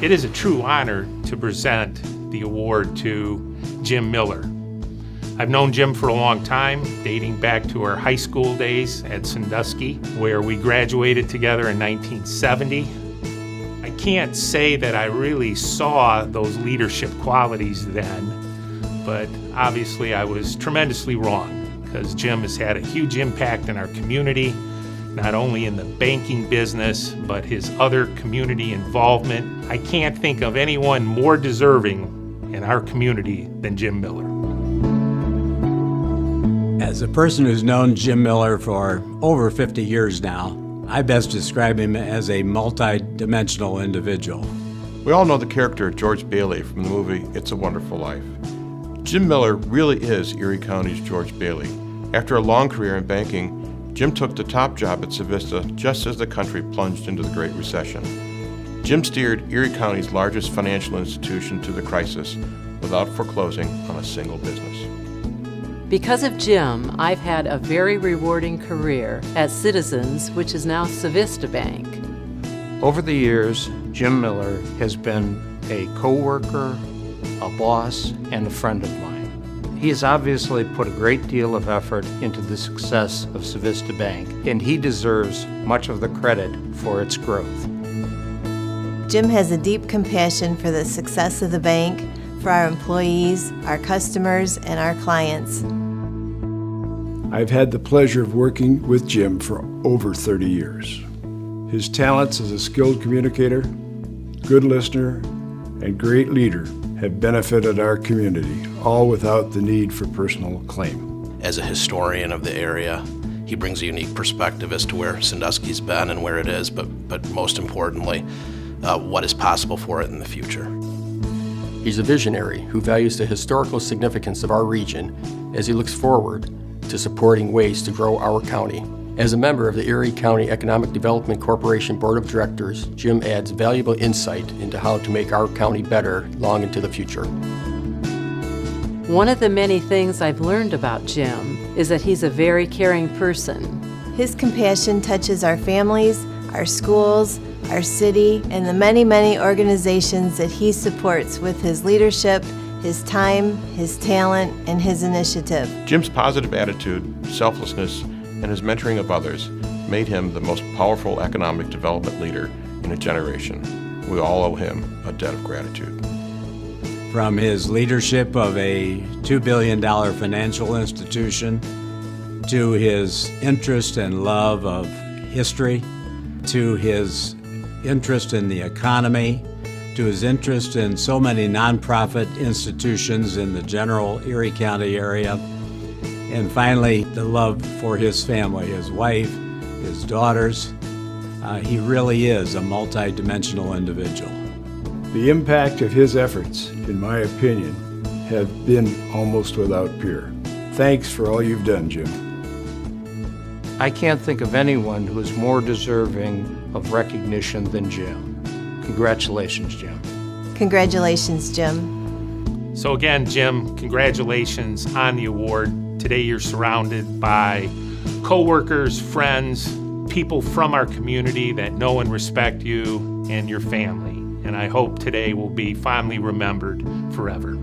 It is a true honor to present the award to Jim Miller. I've known Jim for a long time, dating back to our high school days at Sandusky, where we graduated together in 1970. I can't say that I really saw those leadership qualities then, but obviously I was tremendously wrong, because Jim has had a huge impact in our community, not only in the banking business, but his other community involvement. I can't think of anyone more deserving in our community than Jim Miller. As a person who's known Jim Miller for over 50 years now, I best describe him as a multi-dimensional individual. We all know the character George Bailey from the movie It's a Wonderful Life. Jim Miller really is Erie County's George Bailey. After a long career in banking, Jim took the top job at Civista just as the country plunged into the Great Recession. Jim steered Erie County's largest financial institution to the crisis without foreclosing on a single business. Because of Jim, I've had a very rewarding career at Citizens, which is now Civista Bank. Over the years, Jim Miller has been a co-worker, a boss, and a friend of mine. He has obviously put a great deal of effort into the success of Civista Bank, and he deserves much of the credit for its growth. Jim has a deep compassion for the success of the bank, for our employees, our customers, and our clients. I've had the pleasure of working with Jim for over 30 years. His talents as a skilled communicator, good listener, and great leader have benefited our community, all without the need for personal claim. As a historian of the area, he brings a unique perspective as to where Sandusky's been and where it is, but most importantly, what is possible for it in the future. He's a visionary who values the historical significance of our region as he looks forward to supporting ways to grow our county. As a member of the Erie County Economic Development Corporation Board of Directors, Jim adds valuable insight into how to make our county better long into the future. One of the many things I've learned about Jim is that he's a very caring person. His compassion touches our families, our schools, our city, and the many, many organizations that he supports with his leadership, his time, his talent, and his initiative. Jim's positive attitude, selflessness, and his mentoring of others made him the most powerful economic development leader in a generation. We all owe him a debt of gratitude. From his leadership of a $2 billion financial institution, to his interest and love of history, to his interest in the economy, to his interest in so many nonprofit institutions in the general Erie County area, and finally, the love for his family, his wife, his daughters. He really is a multi-dimensional individual. The impact of his efforts, in my opinion, have been almost without peer. Thanks for all you've done, Jim. I can't think of anyone who is more deserving of recognition than Jim. Congratulations, Jim. Congratulations, Jim. So again, Jim, congratulations on the award. Today you're surrounded by coworkers, friends, people from our community that know and respect you and your family. And I hope today will be fondly remembered forever.